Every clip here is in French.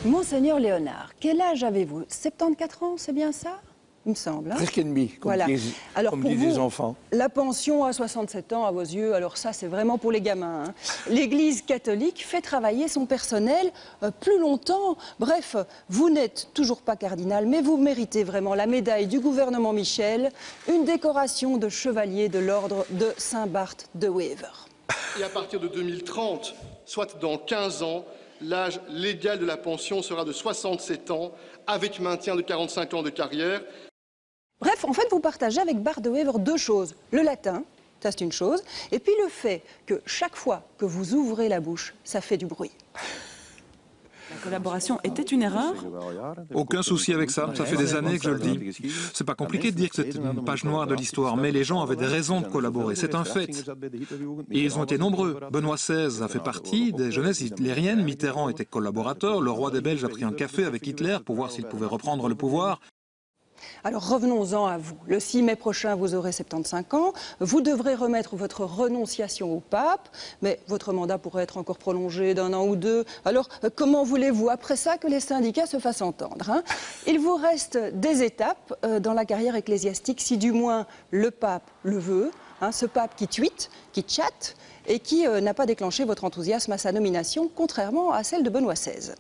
Monseigneur Léonard, quel âge avez-vous? 74 ans, c'est bien ça? Il me semble. Hein, presque et demi, comme voilà. disent, Alors comme pour disent vous, les enfants. la pension à 67 ans, à vos yeux, alors ça c'est vraiment pour les gamins. Hein. L'Église catholique fait travailler son personnel plus longtemps. Bref, vous n'êtes toujours pas cardinal, mais vous méritez vraiment la médaille du gouvernement Michel, une décoration de chevalier de l'ordre de Saint-Barth de Wever. Et à partir de 2030, soit dans 15 ans, l'âge légal de la pension sera de 67 ans, avec maintien de 45 ans de carrière. Bref, en fait, vous partagez avec Barth de Wever deux choses. Le latin, ça c'est une chose, et puis le fait que chaque fois que vous ouvrez la bouche, ça fait du bruit. La collaboration était une erreur? Aucun souci avec ça, ça fait des années que je le dis. C'est pas compliqué de dire que c'est une page noire de l'histoire, mais les gens avaient des raisons de collaborer, c'est un fait. Et ils ont été nombreux. Benoît XVI a fait partie des jeunesses hitlériennes, Mitterrand était collaborateur, le roi des Belges a pris un café avec Hitler pour voir s'il pouvait reprendre le pouvoir. Alors revenons-en à vous. Le 6 mai prochain, vous aurez 75 ans. Vous devrez remettre votre renonciation au pape, mais votre mandat pourrait être encore prolongé d'1 an ou 2. Alors comment voulez-vous, après ça, que les syndicats se fassent entendre, hein? Il vous reste des étapes dans la carrière ecclésiastique, si du moins le pape le veut. Hein, ce pape qui tweete, qui chatte et qui n'a pas déclenché votre enthousiasme à sa nomination, contrairement à celle de Benoît XVI.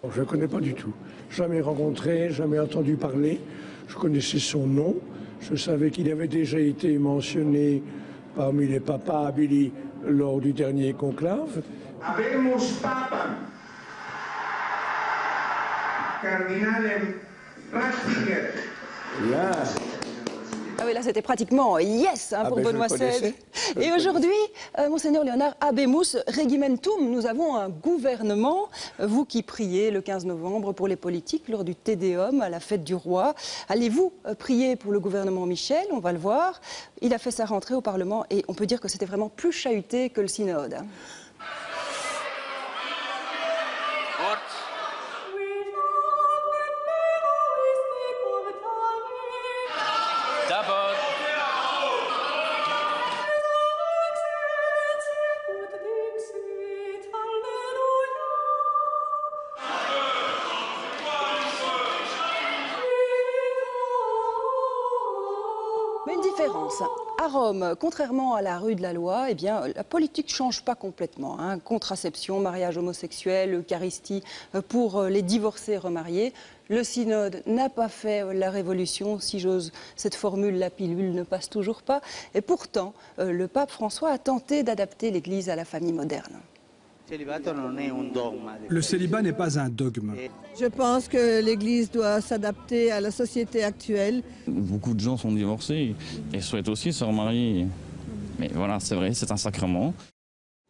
Je ne le connais pas du tout. Jamais rencontré, jamais entendu parler. Je connaissais son nom. Je savais qu'il avait déjà été mentionné parmi les papas habilis lors du dernier conclave. Habemus papam, cardinalem Ratzinger. Là. Ah oui, là, c'était pratiquement yes hein, pour Benoît XVI. Et aujourd'hui, Monseigneur Léonard, Habemus Regimentum, nous avons un gouvernement. Vous qui priez le 15 novembre pour les politiques lors du Te Deum à la fête du roi. Allez-vous prier pour le gouvernement Michel? On va le voir. Il a fait sa rentrée au Parlement et on peut dire que c'était vraiment plus chahuté que le synode. Hein. Mais une différence. À Rome, contrairement à la rue de la Loi, eh bien, la politique ne change pas complètement. Hein. Contraception, mariage homosexuel, Eucharistie pour les divorcés remariés. Le synode n'a pas fait la révolution, si j'ose cette formule, la pilule ne passe toujours pas. Et pourtant, le pape François a tenté d'adapter l'Église à la famille moderne. Le célibat n'est pas un dogme. Je pense que l'Église doit s'adapter à la société actuelle. Beaucoup de gens sont divorcés et souhaitent aussi se remarier. Mais voilà, c'est vrai, c'est un sacrement.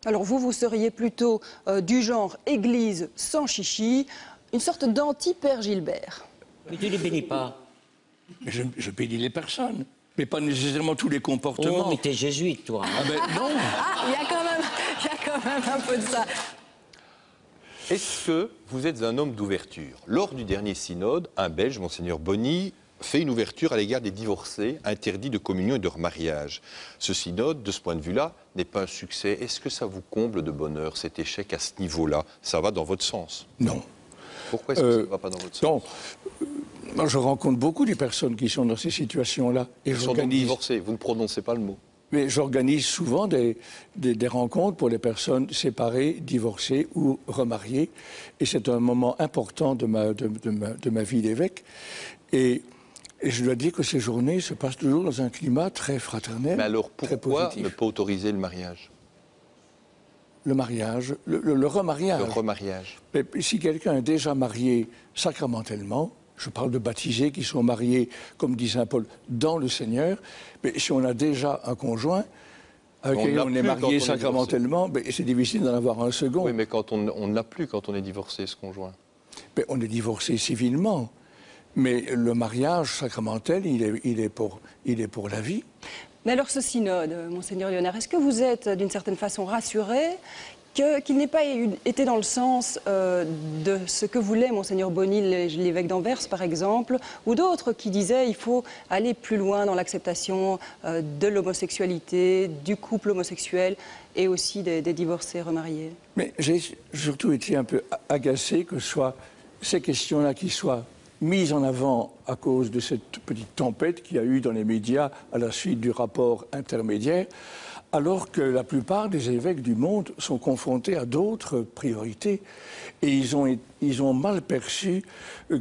Alors vous seriez plutôt du genre Église sans chichi, une sorte d'anti-Père Gilbert. Mais tu ne les bénis pas. Je bénis les personnes, mais pas nécessairement tous les comportements. Oh, mais t'es jésuite, toi. Ah ben non. Ah, il y a quand même un peu de ça. Est-ce que vous êtes un homme d'ouverture? Lors du dernier synode, un Belge, Monseigneur Bonny, fait une ouverture à l'égard des divorcés, interdits de communion et de remariage. Ce synode, de ce point de vue-là, n'est pas un succès. Est-ce que ça vous comble de bonheur, cet échec à ce niveau-là? Ça va dans votre sens? Non. Pourquoi est-ce que ça ne va pas dans votre sens? Moi, je rencontre beaucoup de personnes qui sont dans ces situations-là. Ils sont donc divorcés, vous ne prononcez pas le mot. Mais j'organise souvent des rencontres pour les personnes séparées, divorcées ou remariées. Et c'est un moment important de ma vie d'évêque. Et je dois dire que ces journées se passent toujours dans un climat très fraternel. Mais alors pourquoi très ne pas autoriser le mariage? Le mariage, le remariage. Le remariage. Mais si quelqu'un est déjà marié sacramentellement, je parle de baptisés qui sont mariés, comme dit saint Paul, dans le Seigneur. Mais si on a déjà un conjoint avec qui on est marié sacramentellement, c'est difficile d'en avoir un second. Oui, mais quand on ne l'a plus quand on est divorcé, ce conjoint. Mais on est divorcé civilement. Mais le mariage sacramentel, il est pour la vie. Mais alors ce synode, Monseigneur Léonard, est-ce que vous êtes d'une certaine façon rassuré qu'il n'ait pas été dans le sens de ce que voulait Monseigneur Bonny, l'évêque d'Anvers par exemple, ou d'autres qui disaient qu'il faut aller plus loin dans l'acceptation de l'homosexualité, du couple homosexuel et aussi des divorcés remariés? Mais j'ai surtout été un peu agacé que ce soit ces questions-là qui soient mises en avant à cause de cette petite tempête qu'il y a eu dans les médias à la suite du rapport intermédiaire, alors que la plupart des évêques du monde sont confrontés à d'autres priorités. Et ils ont mal perçu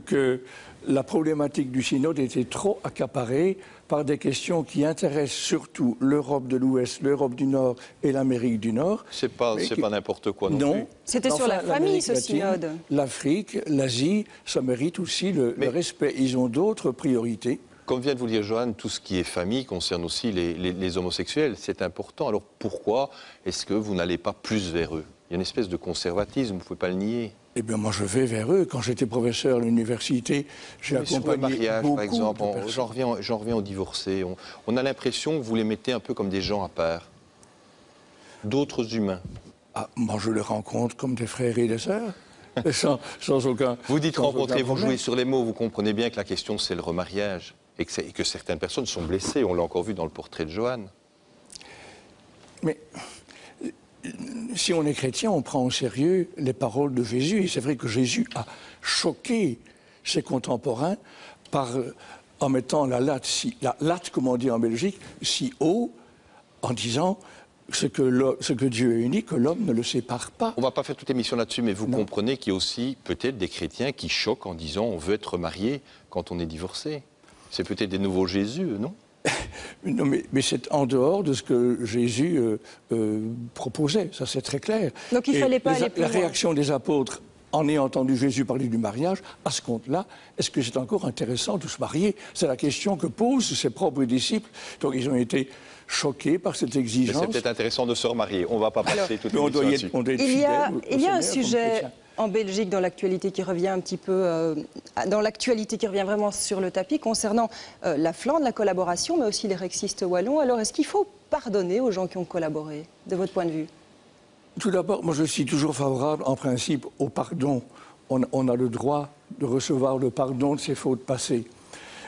que la problématique du synode était trop accaparée par des questions qui intéressent surtout l'Europe de l'Ouest, l'Europe du Nord et l'Amérique du Nord. C'est pas n'importe quoi non plus. C'était sur la famille, ce synode. L'Afrique, l'Asie, ça mérite aussi le respect. Ils ont d'autres priorités. Comme vient de vous le dire Johan, tout ce qui est famille concerne aussi les homosexuels. C'est important. Alors pourquoi est-ce que vous n'allez pas plus vers eux? Il y a une espèce de conservatisme, vous ne pouvez pas le nier. Eh bien, moi, je vais vers eux. Quand j'étais professeur à l'université, j'ai accompagné sur le mariage, beaucoup par exemple, de personnes. j'en reviens aux divorcés. On a l'impression que vous les mettez un peu comme des gens à part, d'autres humains. Ah, moi, je les rencontre comme des frères et des sœurs, sans aucun. Vous dites rencontrer, vous jouez sur les mots. Vous comprenez bien que la question, c'est le remariage et que certaines personnes sont blessées. On l'a encore vu dans le portrait de Johan. Mais si on est chrétien, on prend au sérieux les paroles de Jésus. Et c'est vrai que Jésus a choqué ses contemporains en mettant la latte, comme on dit en Belgique, si haut, en disant ce que Dieu a uni, que l'homme ne le sépare pas. On ne va pas faire toute l'émission là-dessus, mais vous comprenez qu'il y a aussi peut-être des chrétiens qui choquent en disant on veut être marié quand on est divorcé. C'est peut-être des nouveaux Jésus, non? Non, mais c'est en dehors de ce que Jésus proposait, ça c'est très clair. Donc il ne fallait pas aller plus la loin. réaction des apôtres, en ayant entendu Jésus parler du mariage, à ce compte-là, est-ce que c'est encore intéressant de se marier? C'est la question que posent ses propres disciples. Donc ils ont été choqués par cette exigence. Mais c'est peut-être intéressant de se remarier. On ne va pas passer toute l'émission là-dessus. Il y a un sujet en Belgique dans l'actualité qui revient un petit peu, qui revient vraiment sur le tapis concernant la Flandre, la collaboration, mais aussi les rexistes wallons. Alors est-ce qu'il faut pardonner aux gens qui ont collaboré, de votre point de vue? Tout d'abord, moi je suis toujours favorable en principe au pardon. On a le droit de recevoir le pardon de ses fautes passées.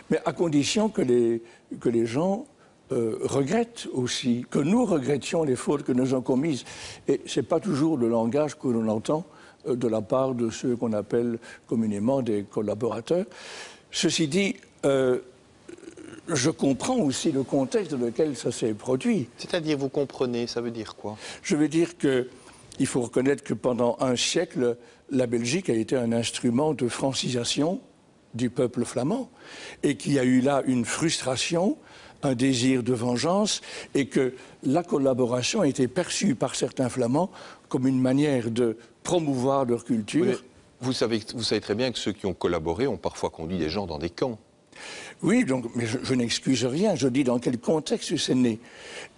Mais à condition que les gens regrettent aussi, que nous regrettions les fautes que nous avons commises. Et ce n'est pas toujours le langage que l'on entend de la part de ceux qu'on appelle communément des collaborateurs. Ceci dit, je comprends aussi le contexte dans lequel ça s'est produit. C'est-à-dire, vous comprenez, ça veut dire quoi? Je veux dire qu'il faut reconnaître que pendant un siècle, la Belgique a été un instrument de francisation du peuple flamand et qu'il y a eu là une frustration, un désir de vengeance et que la collaboration a été perçue par certains Flamands comme une manière de promouvoir leur culture. Oui, vous savez très bien que ceux qui ont collaboré ont parfois conduit des gens dans des camps. Oui, donc, mais je n'excuse rien, je dis dans quel contexte c'est né.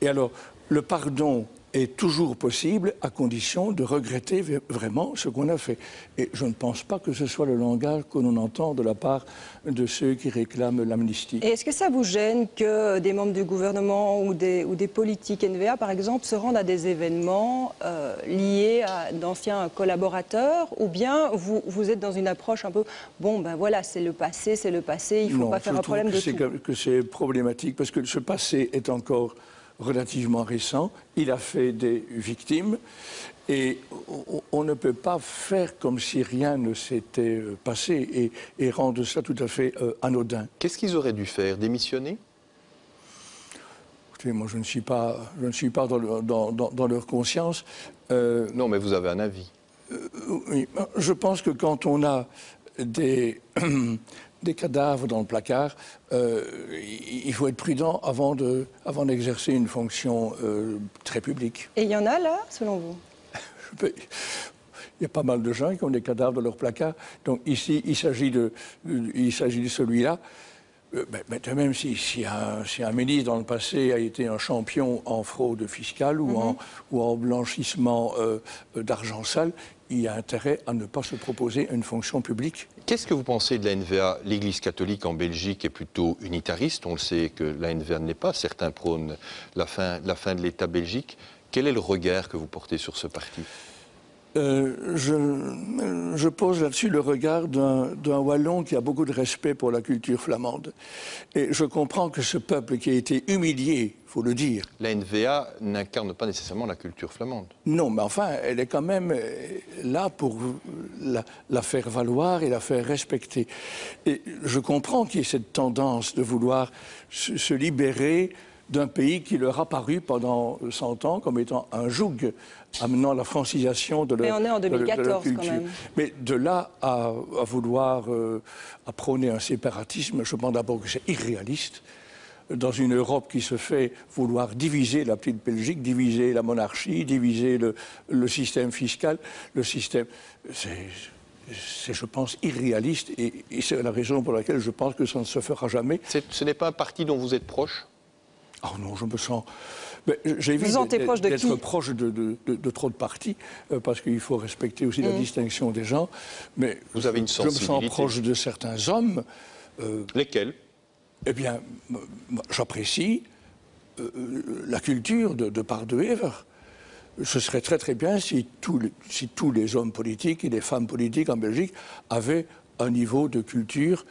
Et alors, le pardon est toujours possible à condition de regretter vraiment ce qu'on a fait. Et je ne pense pas que ce soit le langage que l'on entend de la part de ceux qui réclament l'amnistie. Et est-ce que ça vous gêne que des membres du gouvernement ou des politiques NVA, par exemple, se rendent à des événements liés à d'anciens collaborateurs, ou bien vous êtes dans une approche un peu, bon ben voilà, c'est le passé, il ne faut pas faire un problème de tout? Que c'est problématique, parce que ce passé est encore relativement récent, il a fait des victimes et on ne peut pas faire comme si rien ne s'était passé et rendre ça tout à fait anodin. Qu'est-ce qu'ils auraient dû faire? Démissionner? Écoutez, moi je ne suis pas dans leur conscience. Non, mais vous avez un avis. Oui, je pense que quand on a des cadavres dans le placard, il faut être prudent avant d'exercer une fonction très publique. Et il y en a là, selon vous? Il y a pas mal de gens qui ont des cadavres dans leur placard. Donc ici, il s'agit de celui-là. Même si un ministre dans le passé a été un champion en fraude fiscale ou en blanchissement d'argent sale, il y a intérêt à ne pas se proposer une fonction publique. Qu'est-ce que vous pensez de la NVA? L'Église catholique en Belgique est plutôt unitariste. On le sait que la NVA ne l'est pas. Certains prônent la fin de l'État belgique. Quel est le regard que vous portez sur ce parti? Je pose là-dessus le regard d'un Wallon qui a beaucoup de respect pour la culture flamande. Et je comprends que ce peuple qui a été humilié, il faut le dire... La NVA n'incarne pas nécessairement la culture flamande. Non, mais enfin, elle est quand même là pour la faire valoir et la faire respecter. Et je comprends qu'il y ait cette tendance de vouloir se libérer d'un pays qui leur a paru pendant 100 ans comme étant un joug, amenant la francisation de leur, Mais on est en 2014 de leur culture. quand même. Mais de là à vouloir à prôner un séparatisme, je pense d'abord que c'est irréaliste. Dans une Europe qui se fait vouloir diviser la petite Belgique, diviser la monarchie, diviser le système fiscal, le système... C'est, je pense, irréaliste et c'est la raison pour laquelle je pense que ça ne se fera jamais. Ce n'est pas un parti dont vous êtes proche ? Oh non, je me sens... J'évite d'être proche de trop de partis, parce qu'il faut respecter aussi la distinction des gens. Mais vous avez une sensibilité. Je me sens proche de certains hommes. Lesquels ? Eh bien, j'apprécie la culture de part de Wever. Ce serait très très bien si tous les hommes politiques et les femmes politiques en Belgique avaient un niveau de culture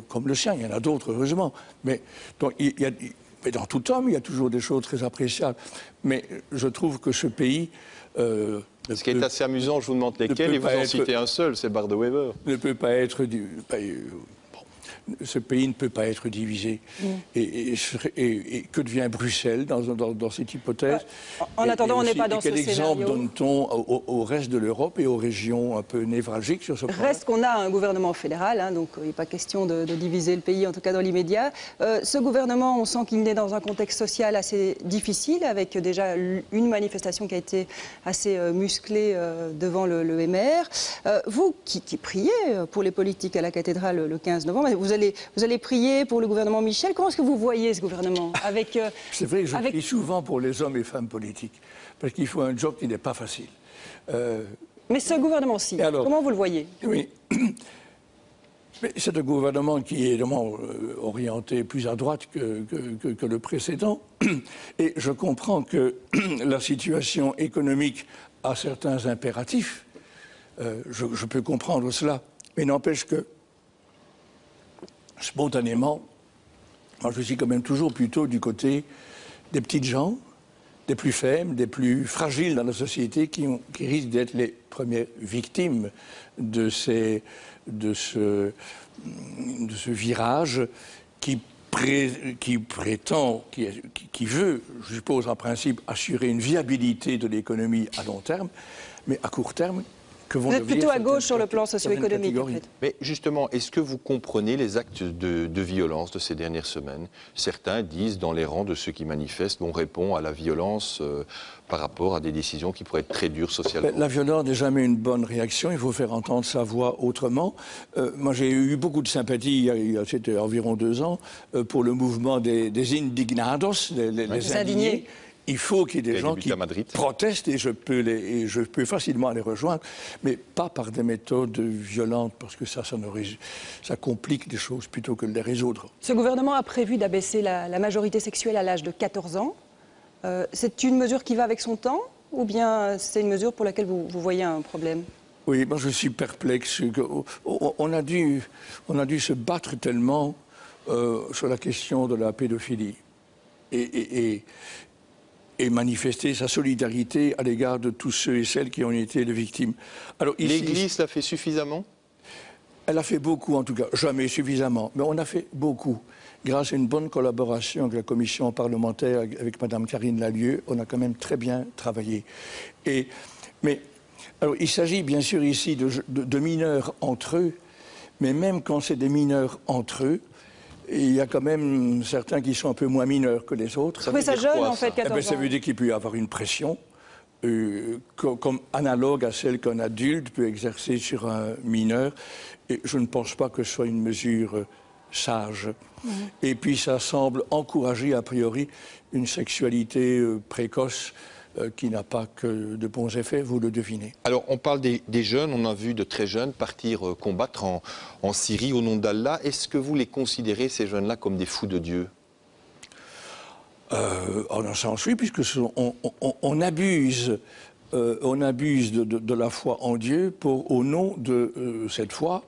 comme le sien. Il y en a d'autres, heureusement. Mais donc, mais dans tout homme, il y a toujours des choses très appréciables. Mais je trouve que ce pays... Ce qui est assez amusant, je vous demande lesquels, et vous en citez un seul, c'est Bart de Wever. Ne peut pas être... ce pays ne peut pas être divisé. Et que devient Bruxelles dans cette hypothèse? En attendant, on n'est pas dans ce scénario. Quel exemple donne-t-on au reste de l'Europe et aux régions un peu névralgiques sur ce point? Reste qu'on a un gouvernement fédéral, hein, donc il n'est pas question de diviser le pays, en tout cas dans l'immédiat. Ce gouvernement, on sent qu'il est dans un contexte social assez difficile, avec déjà une manifestation qui a été assez musclée devant le MR. Vous, qui priez pour les politiques à la cathédrale le 15 novembre, vous allez prier pour le gouvernement Michel. Comment est-ce que vous voyez ce gouvernement avec, C'est vrai que je prie souvent pour les hommes et femmes politiques, parce qu'il faut un job qui n'est pas facile. Mais ce gouvernement-ci, comment vous le voyez? Oui. C'est un gouvernement qui est vraiment orienté plus à droite que le précédent. Et je comprends que la situation économique a certains impératifs. Je peux comprendre cela. Mais n'empêche que, spontanément, moi je suis quand même toujours plutôt du côté des petites gens, des plus faibles, des plus fragiles dans la société qui risquent d'être les premières victimes de ce virage qui prétend, qui veut, je suppose en principe, assurer une viabilité de l'économie à long terme, mais à court terme, vous êtes plutôt à gauche sur le plan socio-économique. En fait. Mais justement, est-ce que vous comprenez les actes de violence de ces dernières semaines? Certains disent, dans les rangs de ceux qui manifestent, on répond à la violence par rapport à des décisions qui pourraient être très dures socialement. La violence n'est jamais une bonne réaction, il faut faire entendre sa voix autrement. Moi j'ai eu beaucoup de sympathie, c'était environ 2 ans, pour le mouvement des indignados, les indignés. Il faut qu'il y ait des gens qui protestent et je peux facilement les rejoindre, mais pas par des méthodes violentes, parce que ça complique des choses plutôt que de les résoudre. Ce gouvernement a prévu d'abaisser la majorité sexuelle à l'âge de 14 ans. C'est une mesure qui va avec son temps, ou bien c'est une mesure pour laquelle vous voyez un problème? Oui, moi je suis perplexe. On a dû se battre tellement sur la question de la pédophilie. Et manifester sa solidarité à l'égard de tous ceux et celles qui ont été les victimes. L'Église l'a fait suffisamment? Elle a fait beaucoup, en tout cas. Jamais suffisamment, mais on a fait beaucoup. Grâce à une bonne collaboration avec la commission parlementaire, avec Mme Karine Lallieu, on a quand même très bien travaillé. Mais il s'agit bien sûr ici de mineurs entre eux, mais même quand c'est des mineurs entre eux, il y a quand même certains qui sont un peu moins mineurs que les autres. Vous trouvez ça jeune, en fait, 14 ans? Ça veut dire qu'il peut y avoir une pression, comme analogue à celle qu'un adulte peut exercer sur un mineur. Et je ne pense pas que ce soit une mesure sage. Et puis ça semble encourager, a priori, une sexualité précoce qui n'a pas que de bons effets, vous le devinez. Alors, on parle des jeunes, on a vu de très jeunes partir combattre en Syrie au nom d'Allah. Est-ce que vous les considérez, ces jeunes-là, comme des fous de Dieu? En un sens, oui, puisque on abuse de la foi en Dieu au nom de cette foi,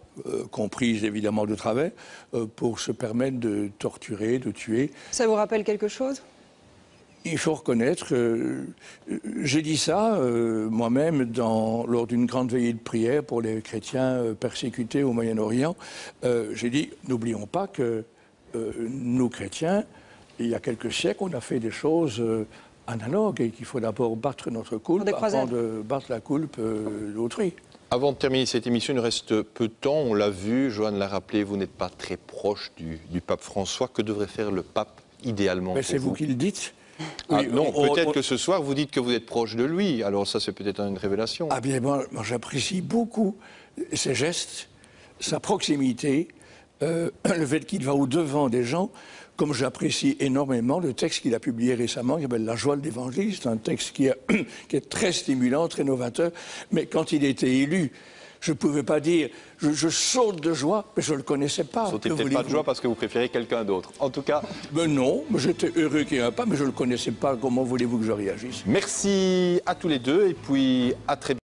comprise évidemment de travers, pour se permettre de torturer, de tuer. Ça vous rappelle quelque chose? il faut reconnaître que j'ai dit ça moi-même lors d'une grande veillée de prière pour les chrétiens persécutés au Moyen-Orient. J'ai dit, n'oublions pas que nous chrétiens, il y a quelques siècles, on a fait des choses analogues et qu'il faut d'abord battre notre coulpe avant de battre la coulpe d'autrui. Avant de terminer cette émission, il nous reste peu de temps. On l'a vu, Joanne l'a rappelé, vous n'êtes pas très proche du pape François. Que devrait faire le pape idéalement? Mais c'est vous qui le dites. Ah, oui, non, peut-être que ce soir, vous dites que vous êtes proche de lui. Alors ça, c'est peut-être une révélation. Ah bien, moi j'apprécie beaucoup ses gestes, sa proximité, le fait qu'il va au-devant des gens, comme j'apprécie énormément le texte qu'il a publié récemment, qui s'appelle La joie de l'Évangile. C'est un texte qui est très stimulant, très novateur. Mais quand il était élu, je ne pouvais pas dire, je saute de joie, mais je ne le connaissais pas. Vous sautez peut-être pas de joie parce que vous préférez quelqu'un d'autre. En tout cas... Ben non, j'étais heureux qu'il n'y ait pas, mais je ne le connaissais pas. Comment voulez-vous que je réagisse? Merci à tous les deux, et puis à très bientôt.